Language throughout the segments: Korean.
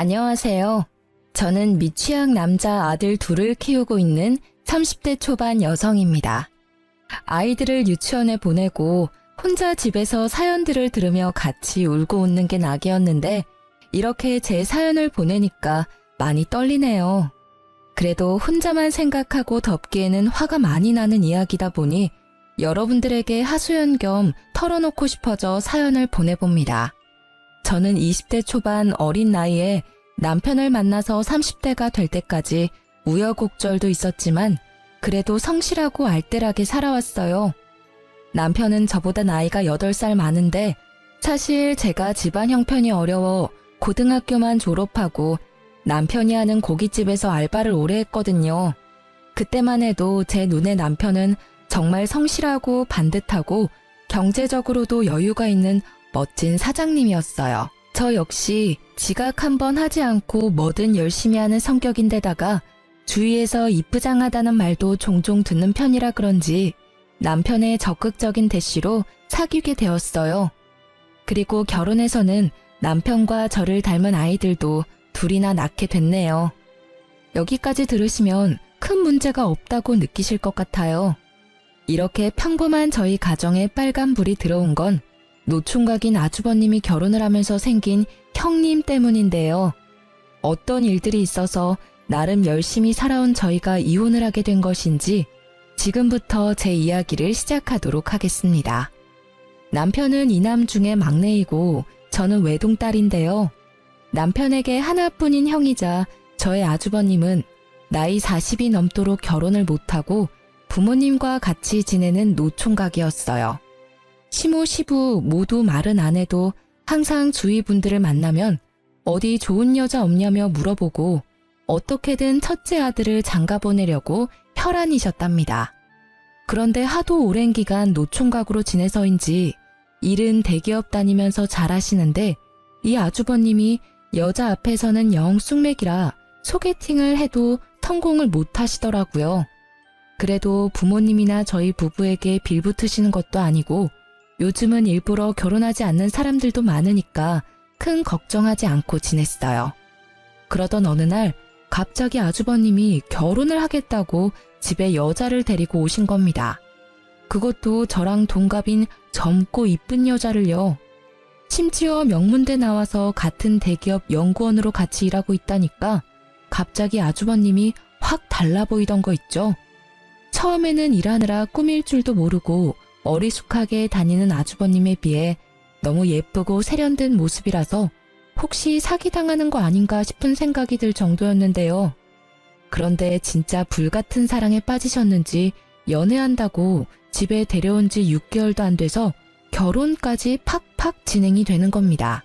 안녕하세요. 저는 미취학 남자 아들 둘을 키우고 있는 30대 초반 여성입니다. 아이들을 유치원에 보내고 혼자 집에서 사연들을 들으며 같이 울고 웃는 게 낙이었는데 이렇게 제 사연을 보내니까 많이 떨리네요. 그래도 혼자만 생각하고 덮기에는 화가 많이 나는 이야기다 보니 여러분들에게 하소연 겸 털어놓고 싶어져 사연을 보내봅니다. 저는 20대 초반 어린 나이에 남편을 만나서 30대가 될 때까지 우여곡절도 있었지만 그래도 성실하고 알뜰하게 살아왔어요. 남편은 저보다 나이가 8살 많은데 사실 제가 집안 형편이 어려워 고등학교만 졸업하고 남편이 하는 고깃집에서 알바를 오래 했거든요. 그때만 해도 제 눈에 남편은 정말 성실하고 반듯하고 경제적으로도 여유가 있는 멋진 사장님이었어요. 저 역시 지각 한번 하지 않고 뭐든 열심히 하는 성격인데다가 주위에서 이쁘장하다는 말도 종종 듣는 편이라 그런지 남편의 적극적인 대시로 사귀게 되었어요. 그리고 결혼해서는 남편과 저를 닮은 아이들도 둘이나 낳게 됐네요. 여기까지 들으시면 큰 문제가 없다고 느끼실 것 같아요. 이렇게 평범한 저희 가정에 빨간불이 들어온 건 노총각인 아주버님이 결혼을 하면서 생긴 형님 때문인데요. 어떤 일들이 있어서 나름 열심히 살아온 저희가 이혼을 하게 된 것인지 지금부터 제 이야기를 시작하도록 하겠습니다. 남편은 이남 중에 막내이고 저는 외동딸인데요. 남편에게 하나뿐인 형이자 저의 아주버님은 나이 40이 넘도록 결혼을 못하고 부모님과 같이 지내는 노총각이었어요. 시모 시부 모두 말은 안 해도 항상 주위 분들을 만나면 어디 좋은 여자 없냐며 물어보고 어떻게든 첫째 아들을 장가 보내려고 혈안이셨답니다. 그런데 하도 오랜 기간 노총각으로 지내서인지 일은 대기업 다니면서 잘하시는데 이 아주버님이 여자 앞에서는 영 쑥맥이라 소개팅을 해도 성공을 못 하시더라고요. 그래도 부모님이나 저희 부부에게 빌붙으시는 것도 아니고 요즘은 일부러 결혼하지 않는 사람들도 많으니까 큰 걱정하지 않고 지냈어요. 그러던 어느 날 갑자기 아주버님이 결혼을 하겠다고 집에 여자를 데리고 오신 겁니다. 그것도 저랑 동갑인 젊고 이쁜 여자를요. 심지어 명문대 나와서 같은 대기업 연구원으로 같이 일하고 있다니까 갑자기 아주버님이 확 달라 보이던 거 있죠. 처음에는 일하느라 꾸밀 줄도 모르고 어리숙하게 다니는 아주버님에 비해 너무 예쁘고 세련된 모습이라서 혹시 사기당하는 거 아닌가 싶은 생각이 들 정도였는데요. 그런데 진짜 불같은 사랑에 빠지셨는지 연애한다고 집에 데려온 지 6개월도 안 돼서 결혼까지 팍팍 진행이 되는 겁니다.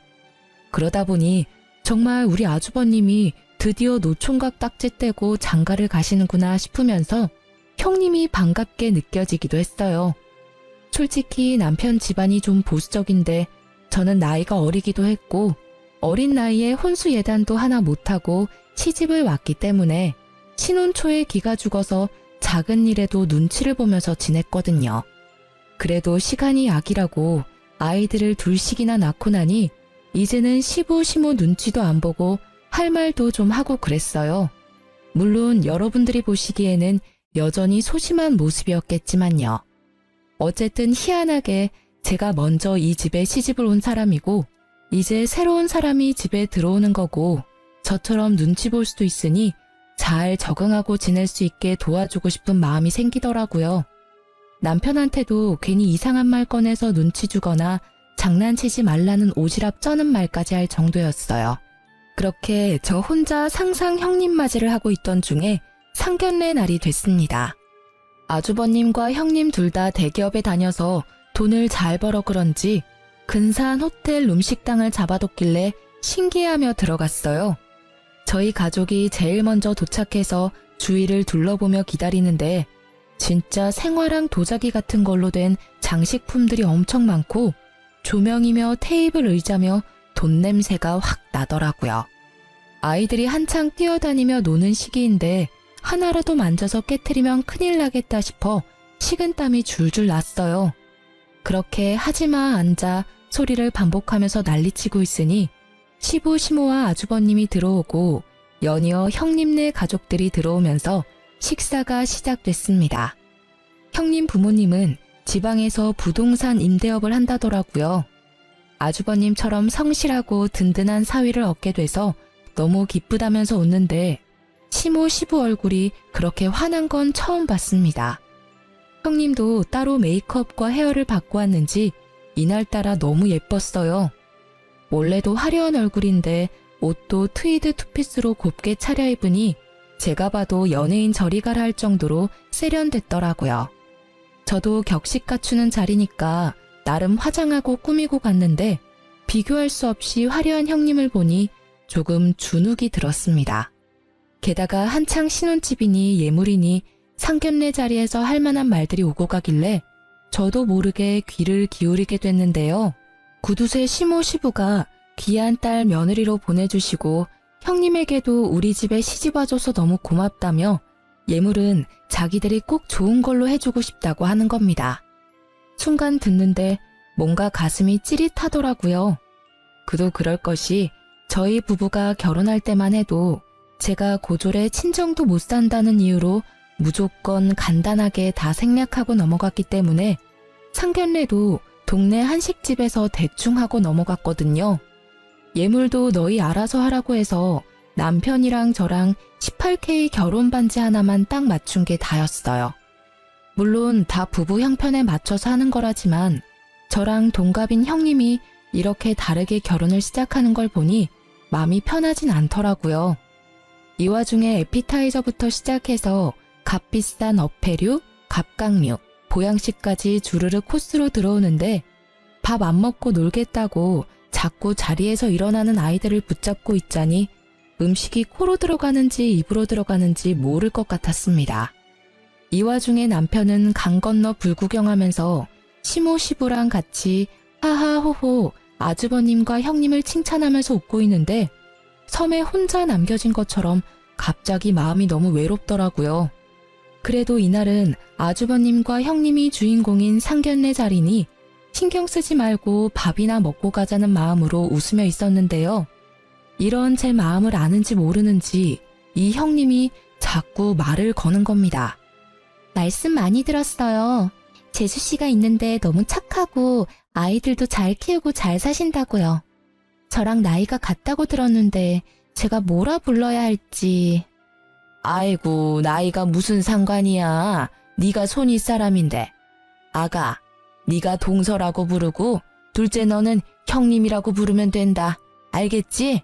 그러다 보니 정말 우리 아주버님이 드디어 노총각 딱지 떼고 장가를 가시는구나 싶으면서 형님이 반갑게 느껴지기도 했어요. 솔직히 남편 집안이 좀 보수적인데 저는 나이가 어리기도 했고 어린 나이에 혼수 예단도 하나 못하고 시집을 왔기 때문에 신혼 초에 기가 죽어서 작은 일에도 눈치를 보면서 지냈거든요. 그래도 시간이 약이라고 아이들을 둘씩이나 낳고 나니 이제는 시부 시모 눈치도 안 보고 할 말도 좀 하고 그랬어요. 물론 여러분들이 보시기에는 여전히 소심한 모습이었겠지만요. 어쨌든 희한하게 제가 먼저 이 집에 시집을 온 사람이고 이제 새로운 사람이 집에 들어오는 거고 저처럼 눈치 볼 수도 있으니 잘 적응하고 지낼 수 있게 도와주고 싶은 마음이 생기더라고요. 남편한테도 괜히 이상한 말 꺼내서 눈치 주거나 장난치지 말라는 오지랖 쩌는 말까지 할 정도였어요. 그렇게 저 혼자 상상 형님 맞이를 하고 있던 중에 상견례 날이 됐습니다. 아주버님과 형님 둘 다 대기업에 다녀서 돈을 잘 벌어 그런지 근사한 호텔 룸식당을 잡아뒀길래 신기해하며 들어갔어요. 저희 가족이 제일 먼저 도착해서 주위를 둘러보며 기다리는데 진짜 생화랑 도자기 같은 걸로 된 장식품들이 엄청 많고 조명이며 테이블 의자며 돈 냄새가 확 나더라고요. 아이들이 한창 뛰어다니며 노는 시기인데 하나라도 만져서 깨트리면 큰일 나겠다 싶어 식은땀이 줄줄 났어요. 그렇게 하지마 앉아 소리를 반복하면서 난리치고 있으니 시부 시모와 아주버님이 들어오고 연이어 형님네 가족들이 들어오면서 식사가 시작됐습니다. 형님 부모님은 지방에서 부동산 임대업을 한다더라고요. 아주버님처럼 성실하고 든든한 사위를 얻게 돼서 너무 기쁘다면서 웃는데 시모 시부 얼굴이 그렇게 환한 건 처음 봤습니다. 형님도 따로 메이크업과 헤어를 받고 왔는지 이날따라 너무 예뻤어요. 원래도 화려한 얼굴인데 옷도 트위드 투피스로 곱게 차려입으니 제가 봐도 연예인 저리 가라 할 정도로 세련됐더라고요. 저도 격식 갖추는 자리니까 나름 화장하고 꾸미고 갔는데 비교할 수 없이 화려한 형님을 보니 조금 주눅이 들었습니다. 게다가 한창 신혼집이니 예물이니 상견례 자리에서 할 만한 말들이 오고 가길래 저도 모르게 귀를 기울이게 됐는데요. 구두쇠 시모 시부가 귀한 딸 며느리로 보내주시고 형님에게도 우리 집에 시집와줘서 너무 고맙다며 예물은 자기들이 꼭 좋은 걸로 해주고 싶다고 하는 겁니다. 순간 듣는데 뭔가 가슴이 찌릿하더라고요. 그도 그럴 것이 저희 부부가 결혼할 때만 해도 제가 고졸에 친정도 못 산다는 이유로 무조건 간단하게 다 생략하고 넘어갔기 때문에 상견례도 동네 한식집에서 대충 하고 넘어갔거든요. 예물도 너희 알아서 하라고 해서 남편이랑 저랑 18K 결혼 반지 하나만 딱 맞춘 게 다였어요. 물론 다 부부 형편에 맞춰서 하는 거라지만 저랑 동갑인 형님이 이렇게 다르게 결혼을 시작하는 걸 보니 마음이 편하진 않더라고요. 이 와중에 에피타이저부터 시작해서 값비싼 어패류, 갑각류, 보양식까지 주르르 코스로 들어오는데 밥 안 먹고 놀겠다고 자꾸 자리에서 일어나는 아이들을 붙잡고 있자니 음식이 코로 들어가는지 입으로 들어가는지 모를 것 같았습니다. 이 와중에 남편은 강 건너 불구경하면서 시모 시부랑 같이 하하호호 아주버님과 형님을 칭찬하면서 웃고 있는데 섬에 혼자 남겨진 것처럼 갑자기 마음이 너무 외롭더라고요. 그래도 이날은 아주버님과 형님이 주인공인 상견례 자리니 신경 쓰지 말고 밥이나 먹고 가자는 마음으로 웃으며 있었는데요. 이런 제 마음을 아는지 모르는지 이 형님이 자꾸 말을 거는 겁니다. 말씀 많이 들었어요. 재수 씨가 있는데 너무 착하고 아이들도 잘 키우고 잘 사신다고요. 저랑 나이가 같다고 들었는데 제가 뭐라 불러야 할지. 아이고, 나이가 무슨 상관이야. 네가 손윗 사람인데. 아가, 네가 동서라고 부르고 둘째 너는 형님이라고 부르면 된다. 알겠지?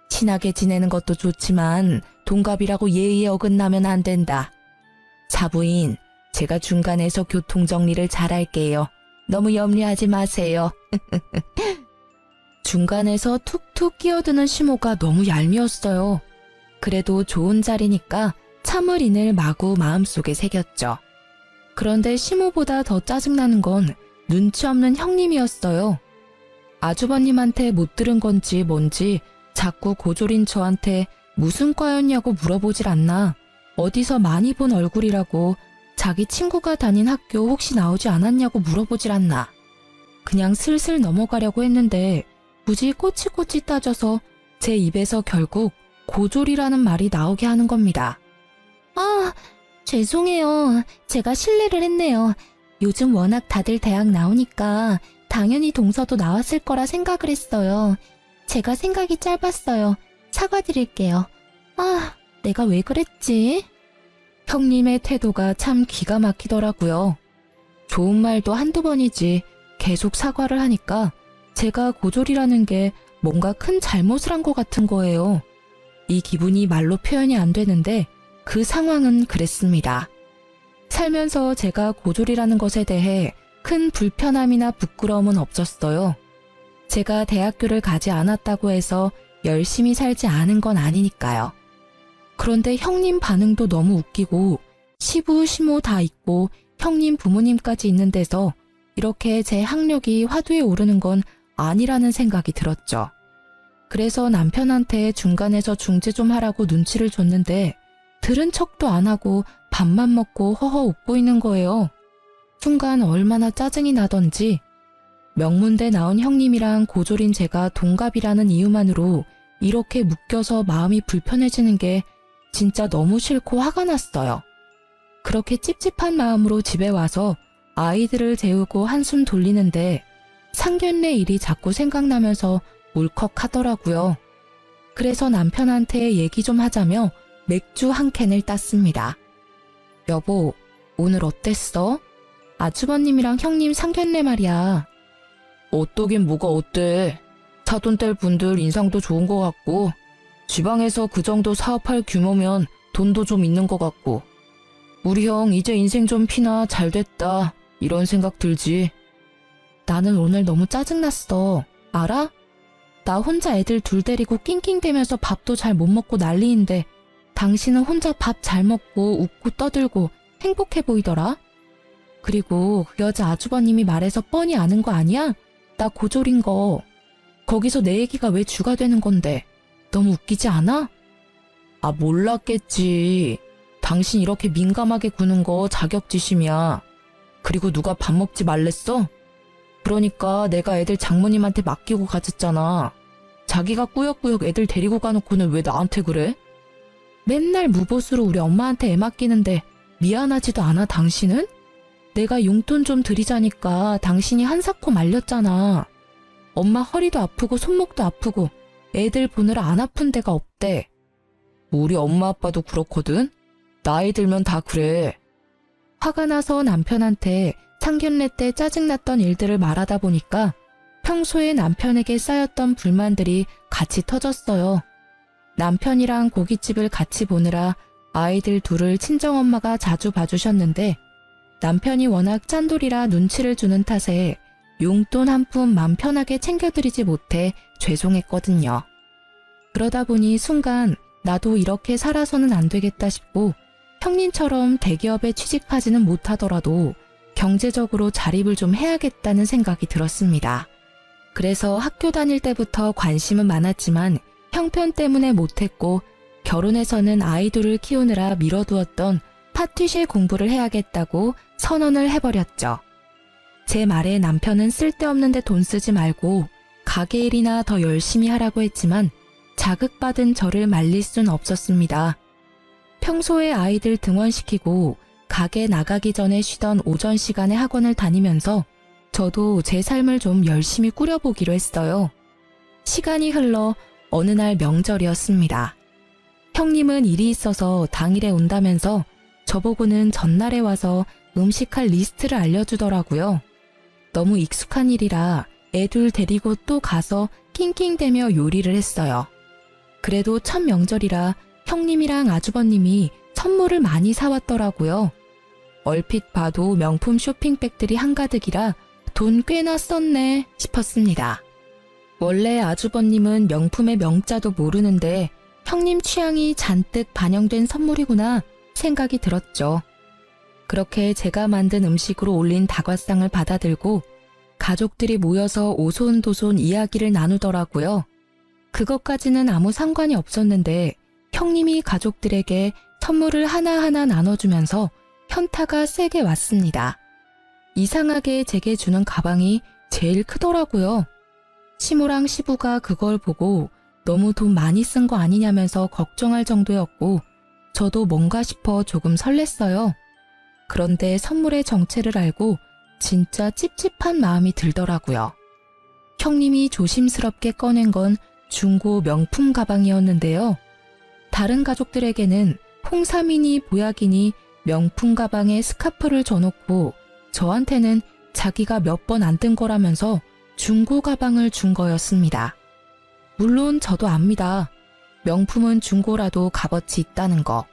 친하게 지내는 것도 좋지만 동갑이라고 예의에 어긋나면 안 된다. 사부인, 제가 중간에서 교통정리를 잘할게요. 너무 염려하지 마세요. 중간에서 툭툭 끼어드는 시모가 너무 얄미웠어요. 그래도 좋은 자리니까 참을인을 마구 마음속에 새겼죠. 그런데 시모보다 더 짜증나는 건 눈치 없는 형님이었어요. 아주버님한테 못 들은 건지 뭔지 자꾸 고졸인 저한테 무슨 과였냐고 물어보질 않나. 어디서 많이 본 얼굴이라고 자기 친구가 다닌 학교 혹시 나오지 않았냐고 물어보질 않나. 그냥 슬슬 넘어가려고 했는데 굳이 꼬치꼬치 따져서 제 입에서 결국 고졸이라는 말이 나오게 하는 겁니다. 아, 죄송해요. 제가 실례를 했네요. 요즘 워낙 다들 대학 나오니까 당연히 동서도 나왔을 거라 생각을 했어요. 제가 생각이 짧았어요. 사과드릴게요. 아, 내가 왜 그랬지? 형님의 태도가 참 기가 막히더라고요. 좋은 말도 한두 번이지 계속 사과를 하니까 제가 고졸이라는 게 뭔가 큰 잘못을 한 것 같은 거예요. 이 기분이 말로 표현이 안 되는데 그 상황은 그랬습니다. 살면서 제가 고졸이라는 것에 대해 큰 불편함이나 부끄러움은 없었어요. 제가 대학교를 가지 않았다고 해서 열심히 살지 않은 건 아니니까요. 그런데 형님 반응도 너무 웃기고 시부, 시모 다 있고 형님 부모님까지 있는 데서 이렇게 제 학력이 화두에 오르는 건 아니라는 생각이 들었죠. 그래서 남편한테 중간에서 중재 좀 하라고 눈치를 줬는데 들은 척도 안 하고 밥만 먹고 허허 웃고 있는 거예요. 순간 얼마나 짜증이 나던지 명문대 나온 형님이랑 고졸인 제가 동갑이라는 이유만으로 이렇게 묶여서 마음이 불편해지는 게 진짜 너무 싫고 화가 났어요. 그렇게 찝찝한 마음으로 집에 와서 아이들을 재우고 한숨 돌리는데 상견례 일이 자꾸 생각나면서 울컥하더라고요. 그래서 남편한테 얘기 좀 하자며 맥주 한 캔을 땄습니다. 여보, 오늘 어땠어? 아주버님이랑 형님 상견례 말이야. 어떠긴 뭐가 어때? 사돈 뗄 분들 인상도 좋은 것 같고 지방에서 그 정도 사업할 규모면 돈도 좀 있는 것 같고 우리 형 이제 인생 좀 피나 잘 됐다 이런 생각 들지. 나는 오늘 너무 짜증났어. 알아? 나 혼자 애들 둘 데리고 낑낑대면서 밥도 잘 못 먹고 난리인데 당신은 혼자 밥 잘 먹고 웃고 떠들고 행복해 보이더라. 그리고 그 여자 아주버님이 말해서 뻔히 아는 거 아니야? 나 고졸인 거. 거기서 내 얘기가 왜 주가 되는 건데 너무 웃기지 않아? 아, 몰랐겠지. 당신 이렇게 민감하게 구는 거 자격지심이야. 그리고 누가 밥 먹지 말랬어? 그러니까 내가 애들 장모님한테 맡기고 가졌잖아. 자기가 꾸역꾸역 애들 데리고 가놓고는 왜 나한테 그래? 맨날 무보수로 우리 엄마한테 애 맡기는데 미안하지도 않아 당신은? 내가 용돈 좀 드리자니까 당신이 한사코 말렸잖아. 엄마 허리도 아프고 손목도 아프고 애들 보느라 안 아픈 데가 없대. 우리 엄마 아빠도 그렇거든? 나이 들면 다 그래. 화가 나서 남편한테 상견례 때 짜증났던 일들을 말하다 보니까 평소에 남편에게 쌓였던 불만들이 같이 터졌어요. 남편이랑 고깃집을 같이 보느라 아이들 둘을 친정엄마가 자주 봐주셨는데 남편이 워낙 짠돌이라 눈치를 주는 탓에 용돈 한 푼 맘 편하게 챙겨드리지 못해 죄송했거든요. 그러다 보니 순간 나도 이렇게 살아서는 안 되겠다 싶고 형님처럼 대기업에 취직하지는 못하더라도 경제적으로 자립을 좀 해야겠다는 생각이 들었습니다. 그래서 학교 다닐 때부터 관심은 많았지만 형편 때문에 못했고 결혼해서는 아이들을 키우느라 미뤄두었던 파티쉐 공부를 해야겠다고 선언을 해버렸죠. 제 말에 남편은 쓸데없는데 돈 쓰지 말고 가게 일이나 더 열심히 하라고 했지만 자극받은 저를 말릴 순 없었습니다. 평소에 아이들 등원시키고 가게 나가기 전에 쉬던 오전 시간에 학원을 다니면서 저도 제 삶을 좀 열심히 꾸려보기로 했어요. 시간이 흘러 어느 날 명절이었습니다. 형님은 일이 있어서 당일에 온다면서 저보고는 전날에 와서 음식할 리스트를 알려주더라고요. 너무 익숙한 일이라 애들 데리고 또 가서 낑낑대며 요리를 했어요. 그래도 첫 명절이라 형님이랑 아주버님이 선물을 많이 사왔더라고요. 얼핏 봐도 명품 쇼핑백들이 한가득이라 돈 꽤나 썼네 싶었습니다. 원래 아주버님은 명품의 명자도 모르는데 형님 취향이 잔뜩 반영된 선물이구나 생각이 들었죠. 그렇게 제가 만든 음식으로 올린 다과상을 받아들고 가족들이 모여서 오손도손 이야기를 나누더라고요. 그것까지는 아무 상관이 없었는데 형님이 가족들에게 선물을 하나하나 나눠주면서 현타가 세게 왔습니다. 이상하게 제게 주는 가방이 제일 크더라고요. 시모랑 시부가 그걸 보고 너무 돈 많이 쓴 거 아니냐면서 걱정할 정도였고 저도 뭔가 싶어 조금 설렜어요. 그런데 선물의 정체를 알고 진짜 찝찝한 마음이 들더라고요. 형님이 조심스럽게 꺼낸 건 중고 명품 가방이었는데요. 다른 가족들에게는 홍삼이니 보약이니 명품 가방에 스카프를 줘놓고 저한테는 자기가 몇 번 안 뜬 거라면서 중고 가방을 준 거였습니다. 물론 저도 압니다. 명품은 중고라도 값어치 있다는 거.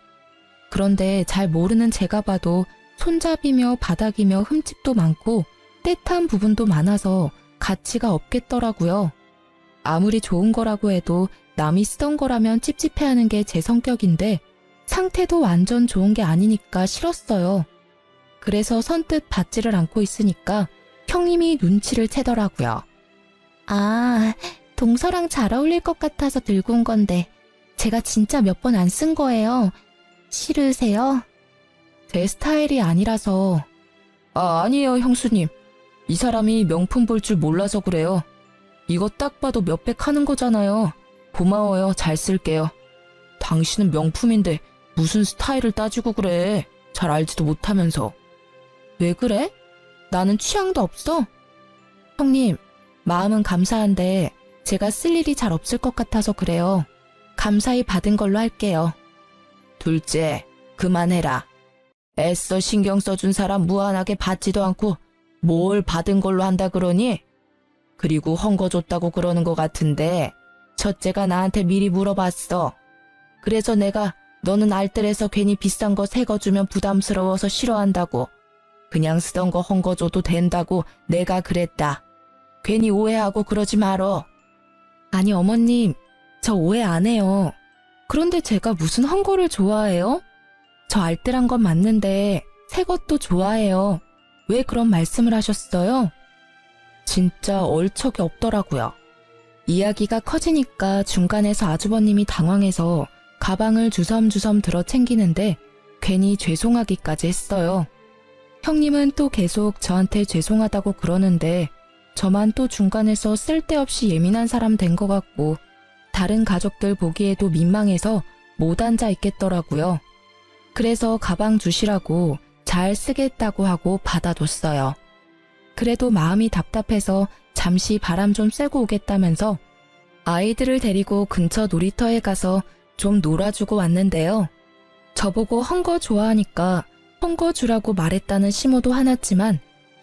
그런데 잘 모르는 제가 봐도 손잡이며 바닥이며 흠집도 많고 떼탄 부분도 많아서 가치가 없겠더라고요. 아무리 좋은 거라고 해도 남이 쓰던 거라면 찝찝해하는 게 제 성격인데 상태도 완전 좋은 게 아니니까 싫었어요. 그래서 선뜻 받지를 않고 있으니까 형님이 눈치를 채더라고요. 아, 동서랑 잘 어울릴 것 같아서 들고 온 건데 제가 진짜 몇 번 안 쓴 거예요. 싫으세요? 제 스타일이 아니라서. 아니에요, 형수님. 이 사람이 명품 볼 줄 몰라서 그래요. 이거 딱 봐도 몇백 하는 거잖아요. 고마워요. 잘 쓸게요. 당신은 명품인데 무슨 스타일을 따지고 그래. 잘 알지도 못하면서. 왜 그래? 나는 취향도 없어. 형님, 마음은 감사한데 제가 쓸 일이 잘 없을 것 같아서 그래요. 감사히 받은 걸로 할게요. 둘째, 그만해라. 애써 신경 써준 사람 무한하게 받지도 않고 뭘 받은 걸로 한다 그러니? 그리고 헝거 줬다고 그러는 것 같은데 첫째가 나한테 미리 물어봤어. 그래서 내가 너는 알뜰해서 괜히 비싼 거 새 거 주면 부담스러워서 싫어한다고. 그냥 쓰던 거 헝거 줘도 된다고 내가 그랬다. 괜히 오해하고 그러지 말어. 아니 어머님, 저 오해 안 해요. 그런데 제가 무슨 헝거를 좋아해요? 저 알뜰한 건 맞는데 새 것도 좋아해요. 왜 그런 말씀을 하셨어요? 진짜 얼척이 없더라고요. 이야기가 커지니까 중간에서 아주버님이 당황해서 가방을 주섬주섬 들어 챙기는데 괜히 죄송하기까지 했어요. 형님은 또 계속 저한테 죄송하다고 그러는데 저만 또 중간에서 쓸데없이 예민한 사람 된 것 같고 다른 가족들 보기에도 민망해서 못 앉아 있겠더라고요. 그래서 가방 주시라고 잘 쓰겠다고 하고 받아뒀어요. 그래도 마음이 답답해서 잠시 바람 좀 쐬고 오겠다면서 아이들을 데리고 근처 놀이터에 가서 좀 놀아주고 왔는데요. 저보고 헝거 좋아하니까 헝거 주라고 말했다는 시모도 화났지만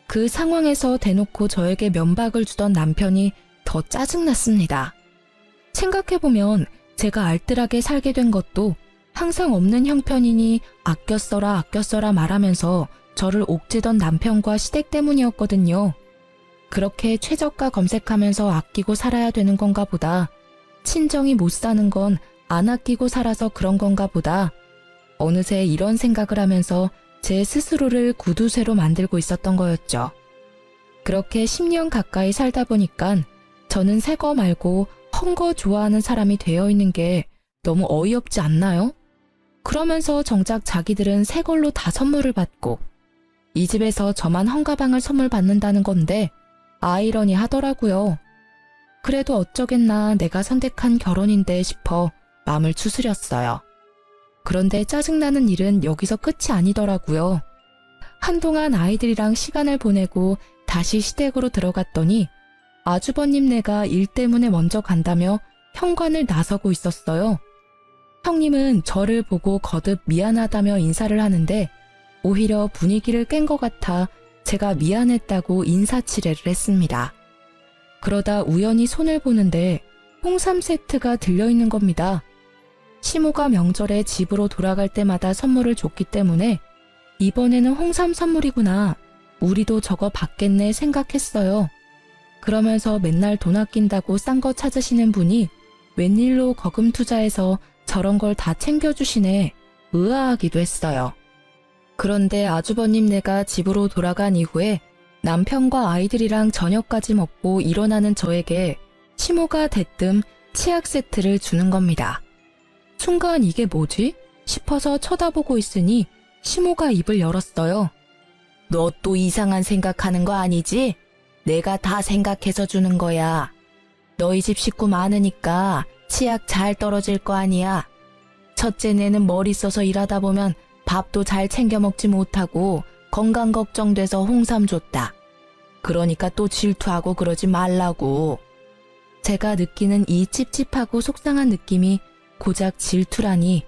그 상황에서 대놓고 저에게 면박을 주던 남편이 더 짜증났습니다. 생각해보면 제가 알뜰하게 살게 된 것도 항상 없는 형편이니 아껴 써라 말하면서 저를 옥죄던 남편과 시댁 때문이었거든요. 그렇게 최저가 검색하면서 아끼고 살아야 되는 건가 보다. 친정이 못 사는 건 안 아끼고 살아서 그런 건가 보다. 어느새 이런 생각을 하면서 제 스스로를 구두쇠로 만들고 있었던 거였죠. 그렇게 10년 가까이 살다 보니까 저는 새 거 말고 헝거 좋아하는 사람이 되어 있는 게 너무 어이없지 않나요? 그러면서 정작 자기들은 새 걸로 다 선물을 받고 이 집에서 저만 헝가방을 선물 받는다는 건데 아이러니 하더라고요. 그래도 어쩌겠나 내가 선택한 결혼인데 싶어 마음을 추스렸어요. 그런데 짜증나는 일은 여기서 끝이 아니더라고요. 한동안 아이들이랑 시간을 보내고 다시 시댁으로 들어갔더니 아주버님네가 일 때문에 먼저 간다며 현관을 나서고 있었어요. 형님은 저를 보고 거듭 미안하다며 인사를 하는데 오히려 분위기를 깬 것 같아 제가 미안했다고 인사치레를 했습니다. 그러다 우연히 손을 보는데 홍삼 세트가 들려있는 겁니다. 시모가 명절에 집으로 돌아갈 때마다 선물을 줬기 때문에 이번에는 홍삼 선물이구나. 우리도 저거 받겠네 생각했어요. 그러면서 맨날 돈 아낀다고 싼 거 찾으시는 분이 웬일로 거금 투자해서 저런 걸 다 챙겨주시네 의아하기도 했어요. 그런데 아주버님네가 집으로 돌아간 이후에 남편과 아이들이랑 저녁까지 먹고 일어나는 저에게 시모가 대뜸 치약 세트를 주는 겁니다. 순간 이게 뭐지? 싶어서 쳐다보고 있으니 시모가 입을 열었어요. 너 또 이상한 생각하는 거 아니지? 내가 다 생각해서 주는 거야. 너희 집 식구 많으니까 치약 잘 떨어질 거 아니야. 첫째 내는 머리 써서 일하다 보면 밥도 잘 챙겨 먹지 못하고 건강 걱정돼서 홍삼 줬다. 그러니까 또 질투하고 그러지 말라고. 제가 느끼는 이 찝찝하고 속상한 느낌이 고작 질투라니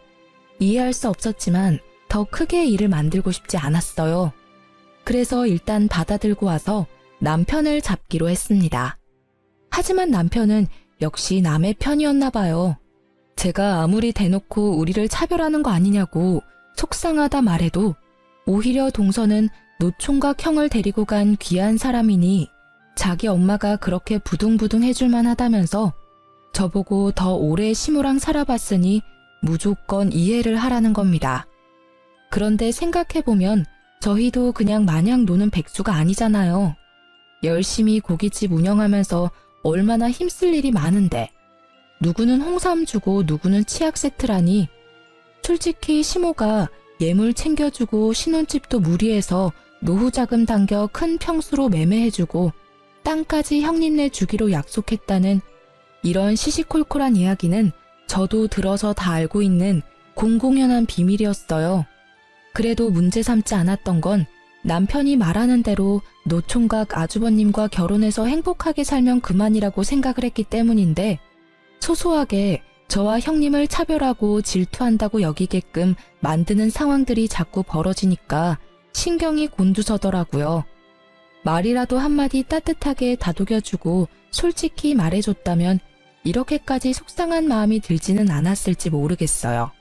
이해할 수 없었지만 더 크게 일을 만들고 싶지 않았어요. 그래서 일단 받아들고 와서 남편을 잡기로 했습니다. 하지만 남편은 역시 남의 편이었나 봐요. 제가 아무리 대놓고 우리를 차별하는 거 아니냐고 속상하다 말해도 오히려 동서는 노총각 형을 데리고 간 귀한 사람이니 자기 엄마가 그렇게 부둥부둥 해줄만 하다면서 저보고 더 오래 시모랑 살아봤으니 무조건 이해를 하라는 겁니다. 그런데 생각해보면 저희도 그냥 마냥 노는 백수가 아니잖아요. 열심히 고깃집 운영하면서 얼마나 힘쓸 일이 많은데 누구는 홍삼 주고 누구는 치약 세트라니 솔직히 시모가 예물 챙겨주고 신혼집도 무리해서 노후 자금 당겨 큰 평수로 매매해주고 땅까지 형님네 주기로 약속했다는 이런 시시콜콜한 이야기는 저도 들어서 다 알고 있는 공공연한 비밀이었어요. 그래도 문제 삼지 않았던 건 남편이 말하는 대로 노총각 아주버님과 결혼해서 행복하게 살면 그만이라고 생각을 했기 때문인데 소소하게 저와 형님을 차별하고 질투한다고 여기게끔 만드는 상황들이 자꾸 벌어지니까 신경이 곤두서더라고요. 말이라도 한마디 따뜻하게 다독여주고 솔직히 말해줬다면 이렇게까지 속상한 마음이 들지는 않았을지 모르겠어요.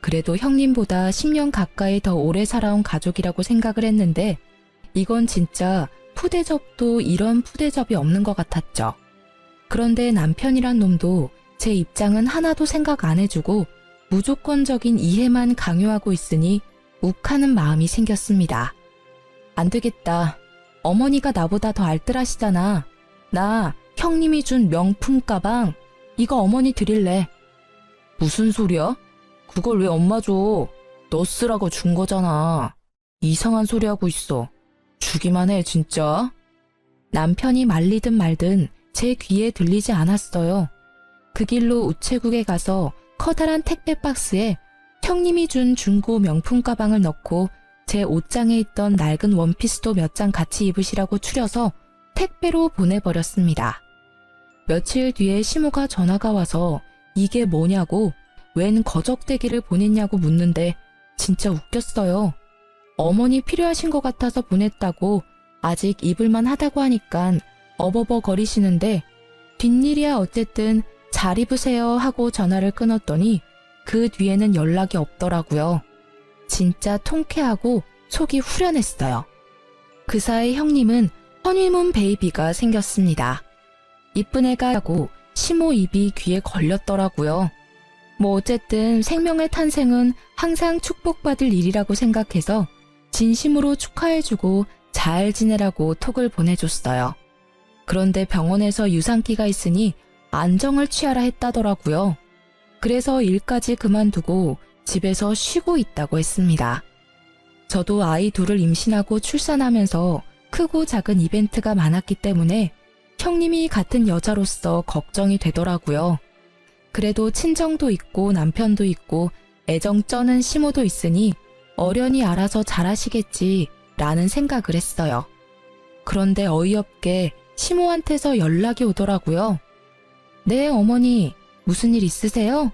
그래도 형님보다 10년 가까이 더 오래 살아온 가족이라고 생각을 했는데 이건 진짜 푸대접도 이런 푸대접이 없는 것 같았죠. 그런데 남편이란 놈도 제 입장은 하나도 생각 안 해주고 무조건적인 이해만 강요하고 있으니 욱하는 마음이 생겼습니다. 안 되겠다. 어머니가 나보다 더 알뜰하시잖아. 나 형님이 준 명품 가방 이거 어머니 드릴래. 무슨 소리야? 그걸 왜 엄마 줘? 너 쓰라고 준 거잖아. 이상한 소리 하고 있어. 주기만 해 진짜. 남편이 말리든 말든 제 귀에 들리지 않았어요. 그 길로 우체국에 가서 커다란 택배 박스에 형님이 준 중고 명품 가방을 넣고 제 옷장에 있던 낡은 원피스도 몇 장 같이 입으시라고 추려서 택배로 보내버렸습니다. 며칠 뒤에 시모가 전화가 와서 이게 뭐냐고 웬 거적대기를 보냈냐고 묻는데 진짜 웃겼어요. 어머니 필요하신 것 같아서 보냈다고 아직 입을만 하다고 하니깐 어버버거리시는데 뒷일이야 어쨌든 잘 입으세요 하고 전화를 끊었더니 그 뒤에는 연락이 없더라고요. 진짜 통쾌하고 속이 후련했어요. 그 사이 형님은 허니문 베이비가 생겼습니다. 이쁜 애가 하고 시모 입이 귀에 걸렸더라고요. 뭐 어쨌든 생명의 탄생은 항상 축복받을 일이라고 생각해서 진심으로 축하해주고 잘 지내라고 톡을 보내줬어요. 그런데 병원에서 유산기가 있으니 안정을 취하라 했다더라고요. 그래서 일까지 그만두고 집에서 쉬고 있다고 했습니다. 저도 아이 둘을 임신하고 출산하면서 크고 작은 이벤트가 많았기 때문에 형님이 같은 여자로서 걱정이 되더라고요. 그래도 친정도 있고 남편도 있고 애정 쩌는 시모도 있으니 어련히 알아서 잘하시겠지 라는 생각을 했어요. 그런데 어이없게 시모한테서 연락이 오더라고요. 네 어머니 무슨 일 있으세요?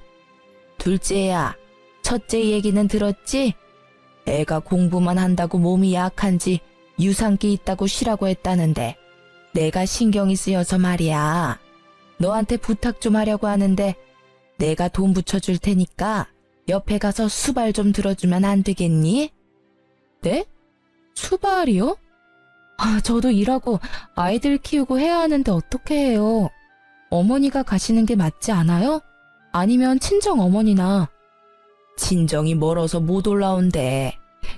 둘째야 첫째 얘기는 들었지? 애가 공부만 한다고 몸이 약한지 유산기 있다고 쉬라고 했다는데 내가 신경이 쓰여서 말이야. 너한테 부탁 좀 하려고 하는데 내가 돈 붙여줄 테니까 옆에 가서 수발 좀 들어주면 안 되겠니? 네? 수발이요? 저도 일하고 아이들 키우고 해야 하는데 어떻게 해요? 어머니가 가시는 게 맞지 않아요? 아니면 친정 어머니나. 친정이 멀어서 못 올라온대.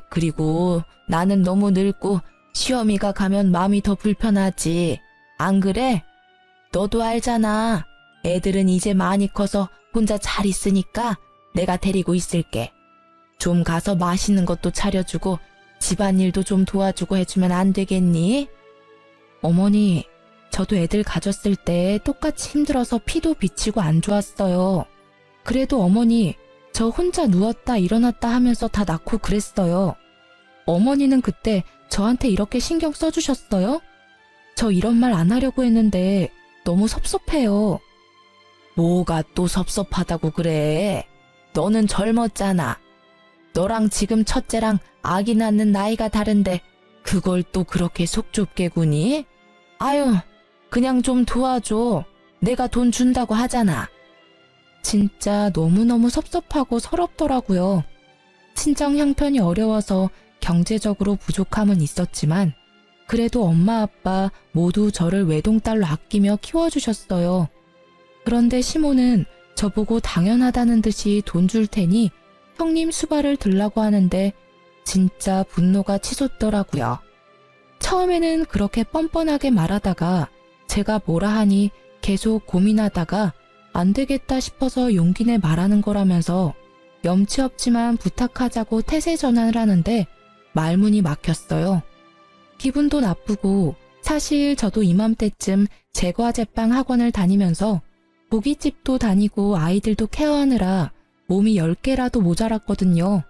그리고 나는 너무 늙고 시어미가 가면 마음이 더 불편하지. 안 그래? 너도 알잖아. 애들은 이제 많이 커서 혼자 잘 있으니까 내가 데리고 있을게. 좀 가서 맛있는 것도 차려주고 집안일도 좀 도와주고 해주면 안 되겠니? 어머니, 저도 애들 가졌을 때 똑같이 힘들어서 피도 비치고 안 좋았어요. 그래도 어머니, 저 혼자 누웠다 일어났다 하면서 다 낳고 그랬어요. 어머니는 그때 저한테 이렇게 신경 써주셨어요? 저 이런 말 안 하려고 했는데 너무 섭섭해요. 뭐가 또 섭섭하다고 그래? 너는 젊었잖아. 너랑 지금 첫째랑 아기 낳는 나이가 다른데 그걸 또 그렇게 속 좁게 구니? 아유, 그냥 좀 도와줘. 내가 돈 준다고 하잖아. 진짜 너무너무 섭섭하고 서럽더라고요. 친정 형편이 어려워서 경제적으로 부족함은 있었지만 그래도 엄마 아빠 모두 저를 외동딸로 아끼며 키워주셨어요. 그런데 시모는 저보고 당연하다는 듯이 돈 줄 테니 형님 수발을 들라고 하는데 진짜 분노가 치솟더라고요. 처음에는 그렇게 뻔뻔하게 말하다가 제가 뭐라 하니 계속 고민하다가 안 되겠다 싶어서 용기 내 말하는 거라면서 염치 없지만 부탁하자고 태세 전환을 하는데 말문이 막혔어요. 기분도 나쁘고 사실 저도 이맘때쯤 제과제빵 학원을 다니면서 고깃집도 다니고 아이들도 케어하느라 몸이 10개라도 모자랐거든요.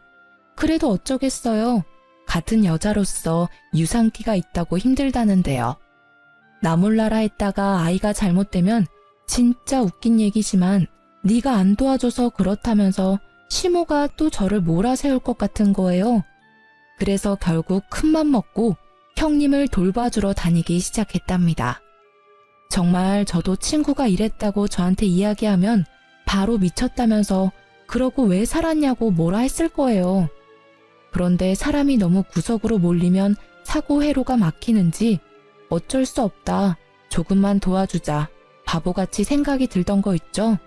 그래도 어쩌겠어요. 같은 여자로서 유산기가 있다고 힘들다는데요. 나 몰라라 했다가 아이가 잘못되면 진짜 웃긴 얘기지만 네가 안 도와줘서 그렇다면서 시모가 또 저를 몰아세울 것 같은 거예요. 그래서 결국 큰맘 먹고 형님을 돌봐주러 다니기 시작했답니다. 정말 저도 친구가 이랬다고 저한테 이야기하면 바로 미쳤다면서 그러고 왜 살았냐고 뭐라 했을 거예요. 그런데 사람이 너무 구석으로 몰리면 사고 회로가 막히는지 어쩔 수 없다. 조금만 도와주자. 바보같이 생각이 들던 거 있죠?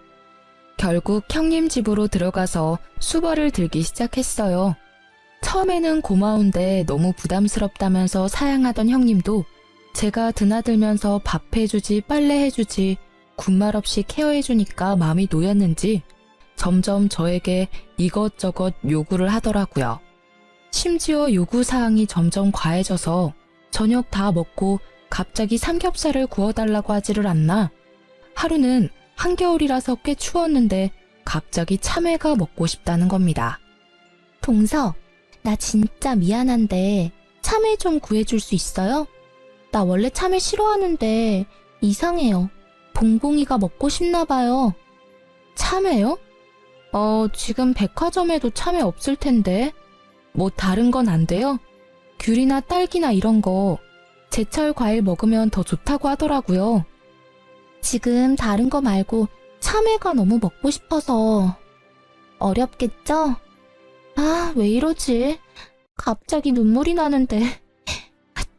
결국 형님 집으로 들어가서 수발을 들기 시작했어요. 처음에는 고마운데 너무 부담스럽다면서 사양하던 형님도 제가 드나들면서 밥 해주지 빨래 해주지 군말 없이 케어해주니까 마음이 놓였는지 점점 저에게 이것저것 요구를 하더라고요. 심지어 요구사항이 점점 과해져서 저녁 다 먹고 갑자기 삼겹살을 구워달라고 하지를 않나. 하루는 한겨울이라서 꽤 추웠는데 갑자기 참외가 먹고 싶다는 겁니다. 동서, 나 진짜 미안한데 참외 좀 구해줄 수 있어요? 나 원래 참외 싫어하는데 이상해요. 봉봉이가 먹고 싶나 봐요. 참외요? 지금 백화점에도 참외 없을 텐데. 뭐 다른 건 안 돼요? 귤이나 딸기나 이런 거 제철 과일 먹으면 더 좋다고 하더라고요. 지금 다른 거 말고 참외가 너무 먹고 싶어서. 어렵겠죠? 아, 왜 이러지? 갑자기 눈물이 나는데.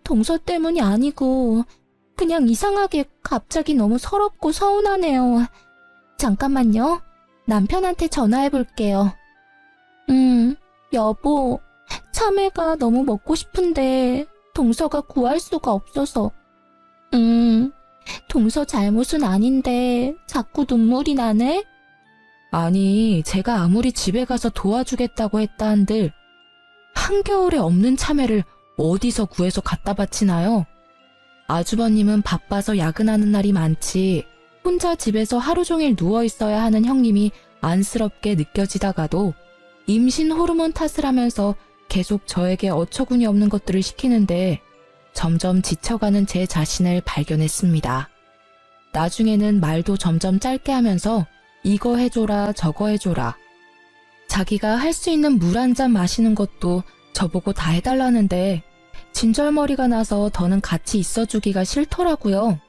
동서 때문이 아니고 그냥 이상하게 갑자기 너무 서럽고 서운하네요. 잠깐만요. 남편한테 전화해 볼게요. 여보, 참외가 너무 먹고 싶은데 동서가 구할 수가 없어서. 동서 잘못은 아닌데 자꾸 눈물이 나네? 아니, 제가 아무리 집에 가서 도와주겠다고 했다 한들 한겨울에 없는 참외를 어디서 구해서 갖다 바치나요? 아주버님은 바빠서 야근하는 날이 많지 혼자 집에서 하루 종일 누워있어야 하는 형님이 안쓰럽게 느껴지다가도 임신 호르몬 탓을 하면서 계속 저에게 어처구니 없는 것들을 시키는데 점점 지쳐가는 제 자신을 발견했습니다. 나중에는 말도 점점 짧게 하면서 이거 해줘라 저거 해줘라. 자기가 할 수 있는 물 한 잔 마시는 것도 저보고 다 해달라는데 진절머리가 나서 더는 같이 있어주기가 싫더라고요.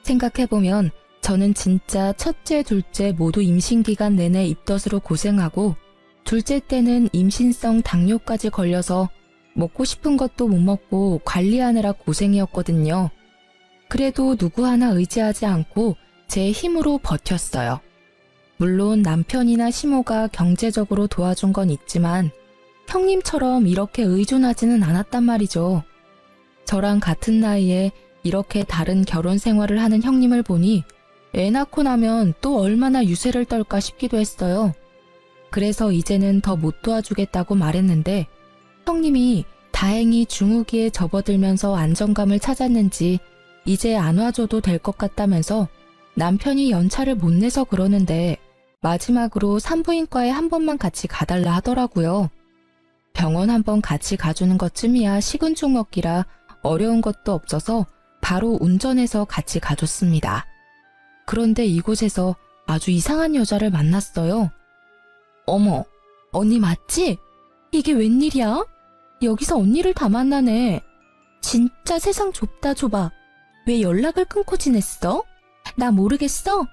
생각해보면 저는 진짜 첫째, 둘째 모두 임신기간 내내 입덧으로 고생하고 둘째 때는 임신성 당뇨까지 걸려서 먹고 싶은 것도 못 먹고 관리하느라 고생이었거든요. 그래도 누구 하나 의지하지 않고 제 힘으로 버텼어요. 물론 남편이나 시모가 경제적으로 도와준 건 있지만 형님처럼 이렇게 의존하지는 않았단 말이죠. 저랑 같은 나이에 이렇게 다른 결혼 생활을 하는 형님을 보니 애 낳고 나면 또 얼마나 유세를 떨까 싶기도 했어요. 그래서 이제는 더 못 도와주겠다고 말했는데 형님이 다행히 중후기에 접어들면서 안정감을 찾았는지 이제 안 와줘도 될 것 같다면서 남편이 연차를 못 내서 그러는데 마지막으로 산부인과에 한 번만 같이 가달라 하더라고요. 병원 한 번 같이 가주는 것쯤이야 식은 죽 먹기라 어려운 것도 없어서 바로 운전해서 같이 가줬습니다. 그런데 이곳에서 아주 이상한 여자를 만났어요. 어머, 언니 맞지? 이게 웬일이야? 여기서 언니를 다 만나네. 진짜 세상 좁다 좁아. 왜 연락을 끊고 지냈어? 나 모르겠어?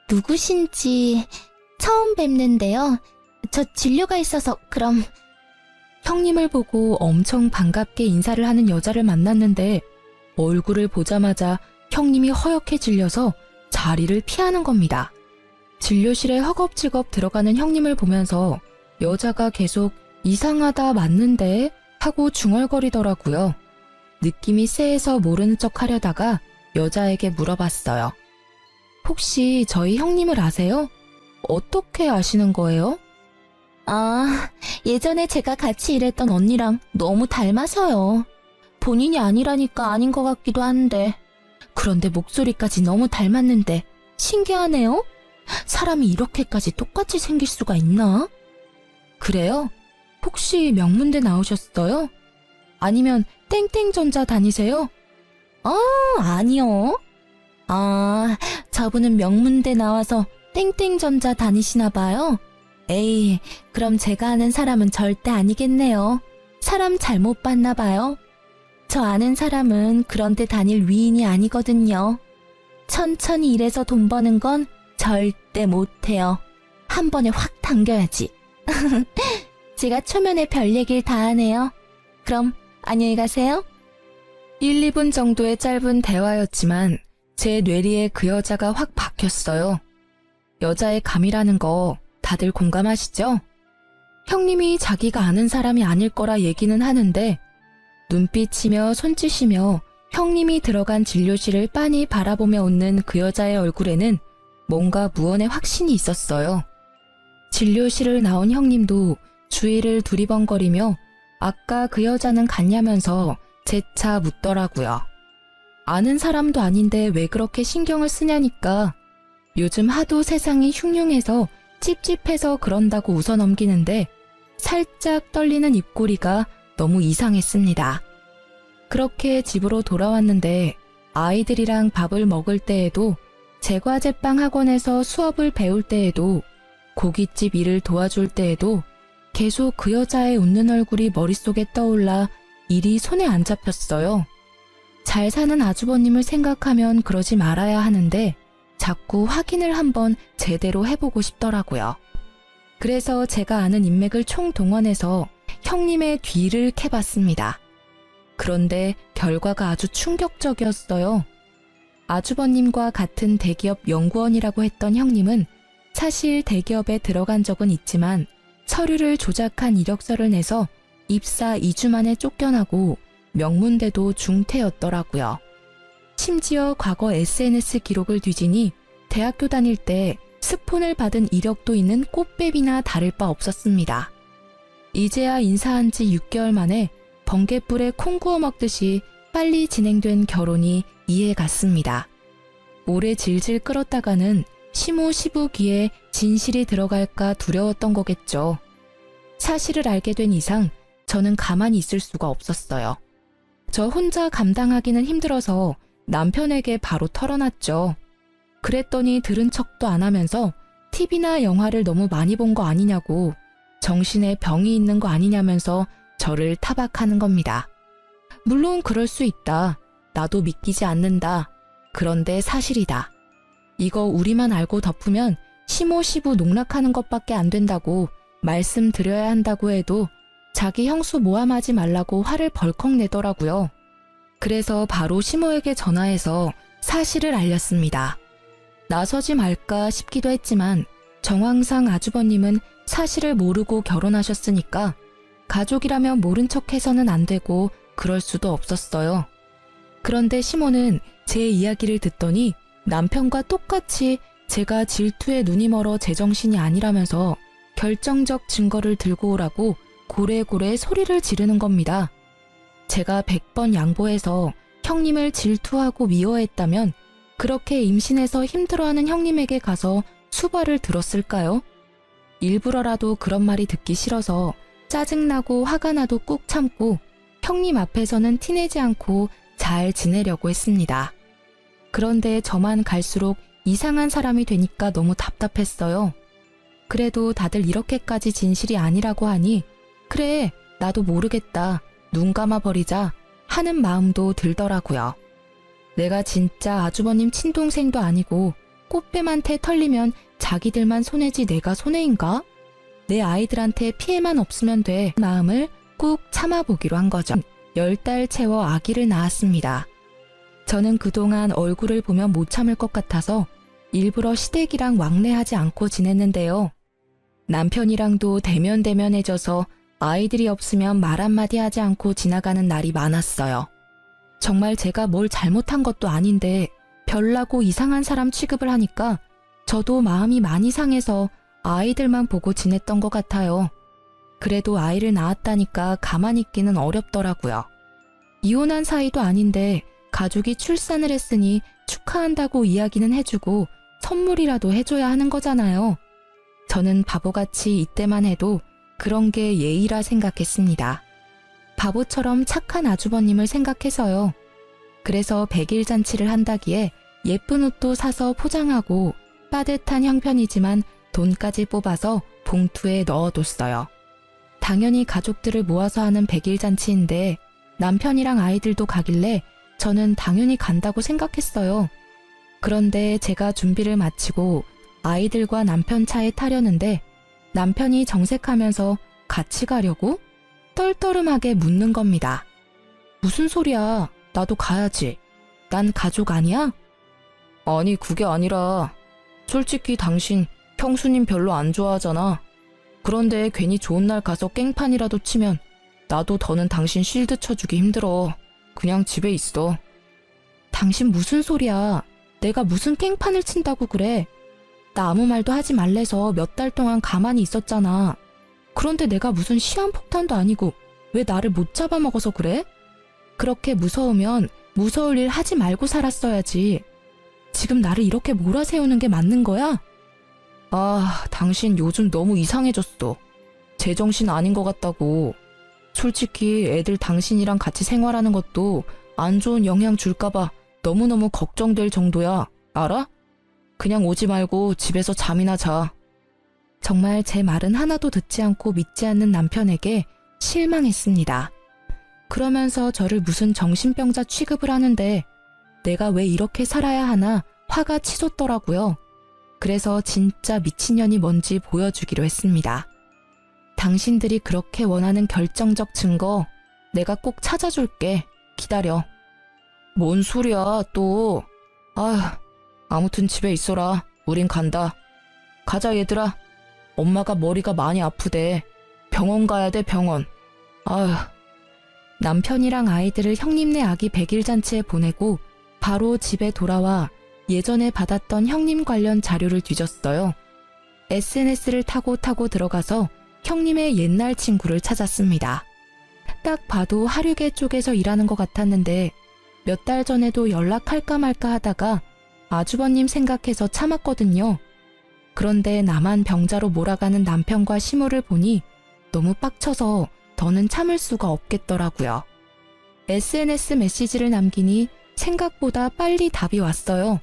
누구신지 처음 뵙는데요. 저 진료가 있어서 그럼. 형님을 보고 엄청 반갑게 인사를 하는 여자를 만났는데 얼굴을 보자마자 형님이 허옇게 질려서 자리를 피하는 겁니다. 진료실에 허겁지겁 들어가는 형님을 보면서 여자가 계속 이상하다 맞는데 하고 중얼거리더라고요. 느낌이 쎄해서 모르는 척 하려다가 여자에게 물어봤어요. 혹시 저희 형님을 아세요? 어떻게 아시는 거예요? 아, 예전에 제가 같이 일했던 언니랑 너무 닮아서요. 본인이 아니라니까 아닌 것 같기도 한데. 그런데 목소리까지 너무 닮았는데 신기하네요? 사람이 이렇게까지 똑같이 생길 수가 있나? 그래요? 혹시 명문대 나오셨어요? 아니면 땡땡전자 다니세요? 아니요. 아, 저분은 명문대 나와서 땡땡전자 다니시나 봐요. 에이, 그럼 제가 아는 사람은 절대 아니겠네요. 사람 잘못 봤나 봐요. 저 아는 사람은 그런데 다닐 위인이 아니거든요. 천천히 일해서 돈 버는 건 절대 못해요. 한 번에 확 당겨야지. 제가 초면에 별 얘기를 다 하네요. 그럼 안녕히 가세요. 1, 2분 정도의 짧은 대화였지만 제 뇌리에 그 여자가 확 박혔어요. 여자의 감이라는 거 다들 공감하시죠? 형님이 자기가 아는 사람이 아닐 거라 얘기는 하는데 눈빛이며 손짓이며 형님이 들어간 진료실을 빤히 바라보며 웃는 그 여자의 얼굴에는 뭔가 무언의 확신이 있었어요. 진료실을 나온 형님도 주위를 두리번거리며 아까 그 여자는 갔냐면서 재차 묻더라고요. 아는 사람도 아닌데 왜 그렇게 신경을 쓰냐니까 요즘 하도 세상이 흉흉해서 찝찝해서 그런다고 웃어넘기는데 살짝 떨리는 입꼬리가 너무 이상했습니다. 그렇게 집으로 돌아왔는데 아이들이랑 밥을 먹을 때에도 제과제빵 학원에서 수업을 배울 때에도 고깃집 일을 도와줄 때에도 계속 그 여자의 웃는 얼굴이 머릿속에 떠올라 일이 손에 안 잡혔어요. 잘 사는 아주버님을 생각하면 그러지 말아야 하는데 자꾸 확인을 한번 제대로 해보고 싶더라고요. 그래서 제가 아는 인맥을 총동원해서 형님의 뒤를 캐봤습니다. 그런데 결과가 아주 충격적이었어요. 아주버님과 같은 대기업 연구원이라고 했던 형님은 사실 대기업에 들어간 적은 있지만 서류를 조작한 이력서를 내서 입사 2주 만에 쫓겨나고 명문대도 중퇴였더라고요. 심지어 과거 SNS 기록을 뒤지니 대학교 다닐 때 스폰을 받은 이력도 있는 꽃뱀이나 다를 바 없었습니다. 이제야 인사한 지 6개월 만에 번갯불에 콩 구워 먹듯이 빨리 진행된 결혼이 이해 갔습니다. 오래 질질 끌었다가는 시모시부기에 진실이 들어갈까 두려웠던 거겠죠. 사실을 알게 된 이상 저는 가만히 있을 수가 없었어요. 저 혼자 감당하기는 힘들어서 남편에게 바로 털어놨죠. 그랬더니 들은 척도 안 하면서 TV나 영화를 너무 많이 본 거 아니냐고 정신에 병이 있는 거 아니냐면서 저를 타박하는 겁니다. 물론 그럴 수 있다. 나도 믿기지 않는다. 그런데 사실이다. 이거 우리만 알고 덮으면 시모시부 농락하는 것밖에 안 된다고 말씀드려야 한다고 해도 자기 형수 모함하지 말라고 화를 벌컥 내더라고요. 그래서 바로 시모에게 전화해서 사실을 알렸습니다. 나서지 말까 싶기도 했지만 정황상 아주버님은 사실을 모르고 결혼하셨으니까 가족이라면 모른 척해서는 안 되고 그럴 수도 없었어요. 그런데 시모는 제 이야기를 듣더니 남편과 똑같이 제가 질투에 눈이 멀어 제정신이 아니라면서 결정적 증거를 들고 오라고 고래고래 소리를 지르는 겁니다. 제가 100번 양보해서 형님을 질투하고 미워했다면 그렇게 임신해서 힘들어하는 형님에게 가서 수발을 들었을까요? 일부러라도 그런 말이 듣기 싫어서 짜증나고 화가 나도 꾹 참고 형님 앞에서는 티내지 않고 잘 지내려고 했습니다. 그런데 저만 갈수록 이상한 사람이 되니까 너무 답답했어요. 그래도 다들 이렇게까지 진실이 아니라고 하니 그래, 나도 모르겠다. 눈 감아버리자 하는 마음도 들더라고요. 내가 진짜 아주버님 친동생도 아니고 꽃뱀한테 털리면 자기들만 손해지 내가 손해인가? 내 아이들한테 피해만 없으면 돼 마음을 꾹 참아보기로 한 거죠. 10달 채워 아기를 낳았습니다. 저는 그동안 얼굴을 보면 못 참을 것 같아서 일부러 시댁이랑 왕래하지 않고 지냈는데요. 남편이랑도 대면대면해져서 아이들이 없으면 말 한마디 하지 않고 지나가는 날이 많았어요. 정말 제가 뭘 잘못한 것도 아닌데 별나고 이상한 사람 취급을 하니까 저도 마음이 많이 상해서 아이들만 보고 지냈던 것 같아요. 그래도 아이를 낳았다니까 가만히 있기는 어렵더라고요. 이혼한 사이도 아닌데 가족이 출산을 했으니 축하한다고 이야기는 해주고 선물이라도 해줘야 하는 거잖아요. 저는 바보같이 이때만 해도 그런 게 예의라 생각했습니다. 바보처럼 착한 아주버님을 생각해서요. 그래서 100일 잔치를 한다기에 예쁜 옷도 사서 포장하고 빠듯한 형편이지만 돈까지 뽑아서 봉투에 넣어뒀어요. 당연히 가족들을 모아서 하는 100일 잔치인데 남편이랑 아이들도 가길래 저는 당연히 간다고 생각했어요. 그런데 제가 준비를 마치고 아이들과 남편 차에 타려는데 남편이 정색하면서 같이 가려고 떨떠름하게 묻는 겁니다. 무슨 소리야? 나도 가야지. 난 가족 아니야? 아니, 그게 아니라 솔직히 당신 형수님 별로 안 좋아하잖아. 그런데 괜히 좋은 날 가서 깽판이라도 치면 나도 더는 당신 실드 쳐주기 힘들어. 그냥 집에 있어. 당신 무슨 소리야? 내가 무슨 깽판을 친다고 그래? 나 아무 말도 하지 말래서 몇 달 동안 가만히 있었잖아. 그런데 내가 무슨 시한폭탄도 아니고 왜 나를 못 잡아먹어서 그래? 그렇게 무서우면 무서울 일 하지 말고 살았어야지. 지금 나를 이렇게 몰아세우는 게 맞는 거야? 아, 당신 요즘 너무 이상해졌어. 제정신 아닌 것 같다고. 솔직히 애들 당신이랑 같이 생활하는 것도 안 좋은 영향 줄까봐 너무너무 걱정될 정도야. 알아? 그냥 오지 말고 집에서 잠이나 자. 정말 제 말은 하나도 듣지 않고 믿지 않는 남편에게 실망했습니다. 그러면서 저를 무슨 정신병자 취급을 하는데 내가 왜 이렇게 살아야 하나 화가 치솟더라고요. 그래서 진짜 미친년이 뭔지 보여주기로 했습니다. 당신들이 그렇게 원하는 결정적 증거 내가 꼭 찾아줄게. 기다려. 뭔 소리야 또. 아휴, 아무튼 집에 있어라. 우린 간다. 가자 얘들아. 엄마가 머리가 많이 아프대. 병원 가야 돼 병원. 아휴. 남편이랑 아이들을 형님네 아기 100일 잔치에 보내고 바로 집에 돌아와 예전에 받았던 형님 관련 자료를 뒤졌어요. SNS를 타고 들어가서 형님의 옛날 친구를 찾았습니다. 딱 봐도 하류계 쪽에서 일하는 것 같았는데 몇 달 전에도 연락할까 말까 하다가 아주버님 생각해서 참았거든요. 그런데 나만 병자로 몰아가는 남편과 시모를 보니 너무 빡쳐서 더는 참을 수가 없겠더라고요. SNS 메시지를 남기니 생각보다 빨리 답이 왔어요.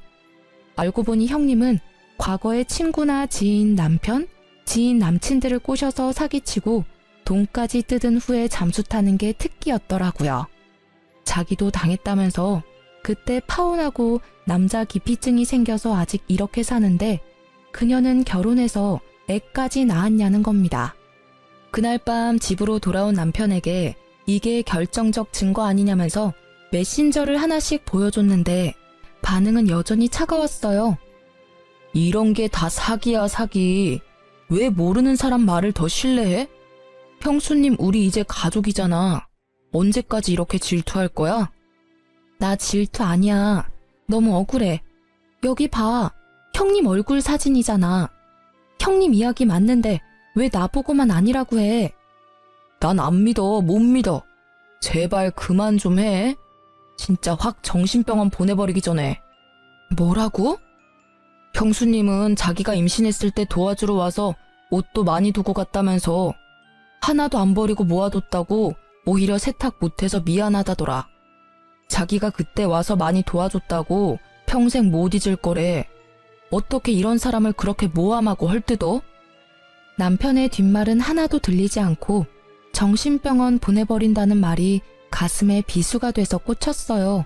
알고 보니 형님은 과거의 친구나 지인 남편, 지인 남친들을 꼬셔서 사기치고 돈까지 뜯은 후에 잠수 타는 게 특기였더라고요. 자기도 당했다면서 그때 파혼하고 남자 기피증이 생겨서 아직 이렇게 사는데 그녀는 결혼해서 애까지 낳았냐는 겁니다. 그날 밤 집으로 돌아온 남편에게 이게 결정적 증거 아니냐면서 메신저를 하나씩 보여줬는데 반응은 여전히 차가웠어요. 이런 게 다 사기야 사기. 왜 모르는 사람 말을 더 신뢰해? 형수님 우리 이제 가족이잖아. 언제까지 이렇게 질투할 거야? 나 질투 아니야. 너무 억울해. 여기 봐. 형님 얼굴 사진이잖아. 형님 이야기 맞는데 왜 나보고만 아니라고 해? 난 안 믿어. 못 믿어. 제발 그만 좀 해. 진짜 확 정신병원 보내버리기 전에. 뭐라고? 형수님은 자기가 임신했을 때 도와주러 와서 옷도 많이 두고 갔다면서 하나도 안 버리고 모아뒀다고 오히려 세탁 못해서 미안하다더라. 자기가 그때 와서 많이 도와줬다고 평생 못 잊을 거래. 어떻게 이런 사람을 그렇게 모함하고 헐뜯어? 남편의 뒷말은 하나도 들리지 않고 정신병원 보내버린다는 말이 가슴에 비수가 돼서 꽂혔어요.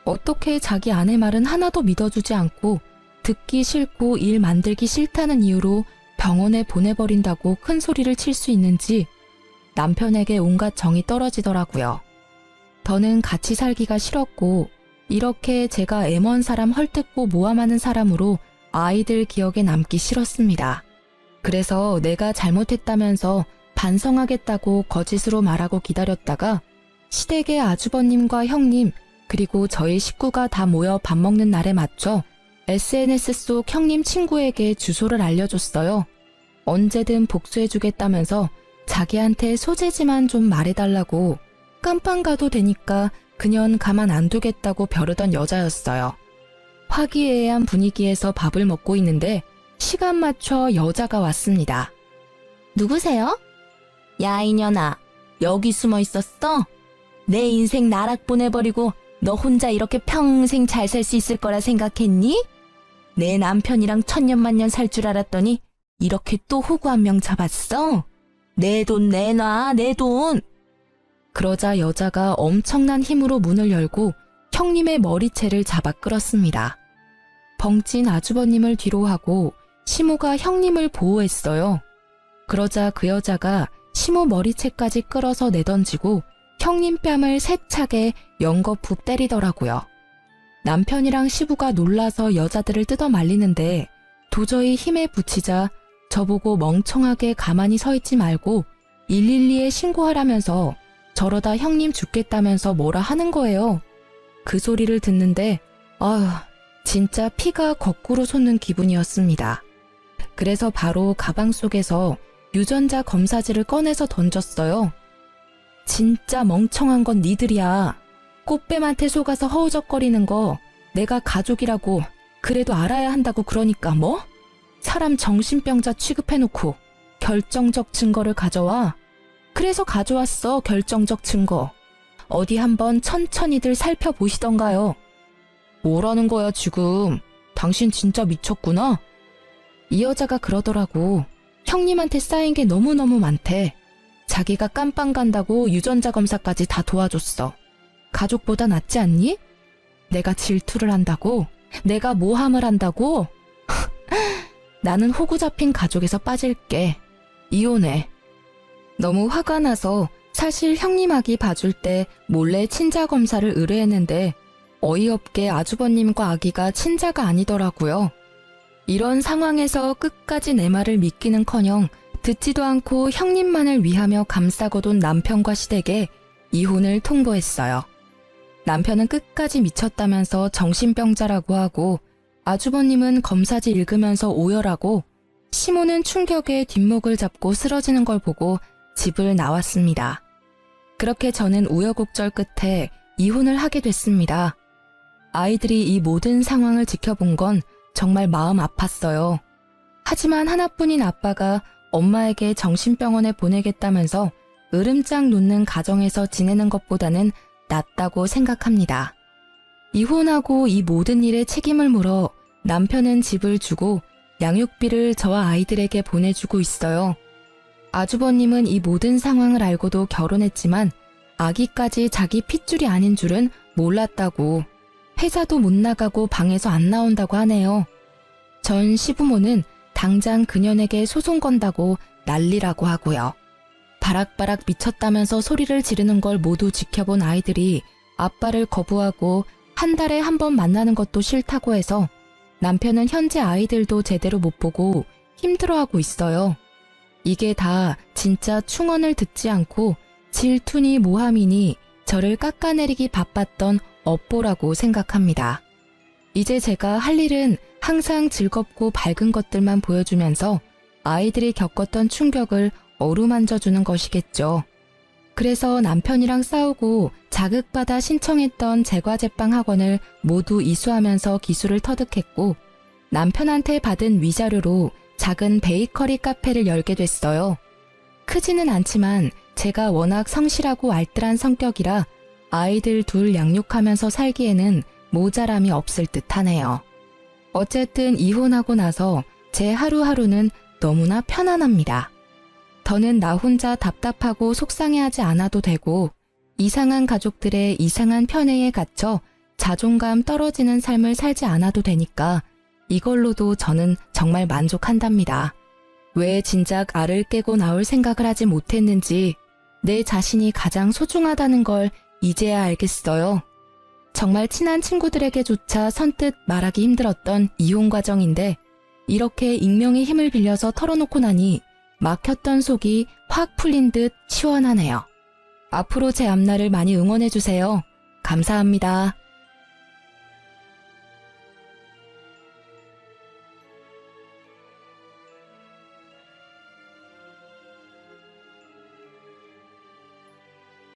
어떻게 자기 아내 말은 하나도 믿어주지 않고 듣기 싫고 일 만들기 싫다는 이유로 병원에 보내버린다고 큰 소리를 칠 수 있는지 남편에게 온갖 정이 떨어지더라고요. 더는 같이 살기가 싫었고 이렇게 제가 애먼 사람 헐뜯고 모함하는 사람으로 아이들 기억에 남기 싫었습니다. 그래서 내가 잘못했다면서 반성하겠다고 거짓으로 말하고 기다렸다가 시댁의 아주버님과 형님 그리고 저희 식구가 다 모여 밥 먹는 날에 맞춰 SNS 속 형님 친구에게 주소를 알려줬어요. 언제든 복수해주겠다면서 자기한테 소재지만 좀 말해달라고 깜빵 가도 되니까 그년 가만 안 두겠다고 벼르던 여자였어요. 화기애애한 분위기에서 밥을 먹고 있는데 시간 맞춰 여자가 왔습니다. 누구세요? 야, 이년아. 여기 숨어 있었어? 내 인생 나락 보내버리고 너 혼자 이렇게 평생 잘 살 수 있을 거라 생각했니? 내 남편이랑 천년만년 살 줄 알았더니 이렇게 또 호구 한 명 잡았어? 내 돈 내놔, 내 돈! 그러자 여자가 엄청난 힘으로 문을 열고 형님의 머리채를 잡아 끌었습니다. 벙찐 아주버님을 뒤로 하고 시모가 형님을 보호했어요. 그러자 그 여자가 시모 머리채까지 끌어서 내던지고 형님 뺨을 세차게 연거푸 때리더라고요. 남편이랑 시부가 놀라서 여자들을 뜯어 말리는데 도저히 힘에 부치자 저보고 멍청하게 가만히 서 있지 말고 112에 신고하라면서 저러다 형님 죽겠다면서 뭐라 하는 거예요. 그 소리를 듣는데 아휴 진짜 피가 거꾸로 솟는 기분이었습니다. 그래서 바로 가방 속에서 유전자 검사지를 꺼내서 던졌어요. 진짜 멍청한 건 니들이야. 꽃뱀한테 속아서 허우적거리는 거 내가 가족이라고 그래도 알아야 한다고 그러니까 뭐? 사람 정신병자 취급해놓고 결정적 증거를 가져와. 그래서 가져왔어, 결정적 증거. 어디 한번 천천히들 살펴보시던가요. 뭐라는 거야 지금. 당신 진짜 미쳤구나. 이 여자가 그러더라고. 형님한테 쌓인 게 너무너무 많대. 자기가 깜빵 간다고 유전자 검사까지 다 도와줬어. 가족보다 낫지 않니? 내가 질투를 한다고? 내가 모함을 한다고? 나는 호구 잡힌 가족에서 빠질게. 이혼해. 너무 화가 나서 사실 형님 아기 봐줄 때 몰래 친자 검사를 의뢰했는데 어이없게 아주버님과 아기가 친자가 아니더라고요. 이런 상황에서 끝까지 내 말을 믿기는커녕 듣지도 않고 형님만을 위하며 감싸고돈 남편과 시댁에 이혼을 통보했어요. 남편은 끝까지 미쳤다면서 정신병자라고 하고 아주버님은 검사지 읽으면서 오열하고 시모는 충격에 뒷목을 잡고 쓰러지는 걸 보고 집을 나왔습니다. 그렇게 저는 우여곡절 끝에 이혼을 하게 됐습니다. 아이들이 이 모든 상황을 지켜본 건 정말 마음 아팠어요. 하지만 하나뿐인 아빠가 엄마에게 정신병원에 보내겠다면서 으름장 놓는 가정에서 지내는 것보다는 낫다고 생각합니다. 이혼하고 이 모든 일에 책임을 물어 남편은 집을 주고 양육비를 저와 아이들에게 보내주고 있어요. 아주버님은 이 모든 상황을 알고도 결혼했지만 아기까지 자기 핏줄이 아닌 줄은 몰랐다고, 회사도 못 나가고 방에서 안 나온다고 하네요. 전 시부모는 당장 그년에게 소송 건다고 난리라고 하고요. 바락바락 미쳤다면서 소리를 지르는 걸 모두 지켜본 아이들이 아빠를 거부하고 한 달에 한 번 만나는 것도 싫다고 해서 남편은 현재 아이들도 제대로 못 보고 힘들어하고 있어요. 이게 다 진짜 충언을 듣지 않고 질투니 모함이니 저를 깎아내리기 바빴던 업보라고 생각합니다. 이제 제가 할 일은 항상 즐겁고 밝은 것들만 보여주면서 아이들이 겪었던 충격을 어루만져주는 것이겠죠. 그래서 남편이랑 싸우고 자극받아 신청했던 제과제빵 학원을 모두 이수하면서 기술을 터득했고 남편한테 받은 위자료로 작은 베이커리 카페를 열게 됐어요. 크지는 않지만 제가 워낙 성실하고 알뜰한 성격이라 아이들 둘 양육하면서 살기에는 모자람이 없을 듯하네요. 어쨌든 이혼하고 나서 제 하루하루는 너무나 편안합니다. 더는 나 혼자 답답하고 속상해하지 않아도 되고 이상한 가족들의 이상한 편애에 갇혀 자존감 떨어지는 삶을 살지 않아도 되니까 이걸로도 저는 정말 만족한답니다. 왜 진작 알을 깨고 나올 생각을 하지 못했는지 내 자신이 가장 소중하다는 걸 이제야 알겠어요. 정말 친한 친구들에게조차 선뜻 말하기 힘들었던 이혼 과정인데 이렇게 익명의 힘을 빌려서 털어놓고 나니 막혔던 속이 확 풀린 듯 시원하네요. 앞으로 제 앞날을 많이 응원해주세요. 감사합니다.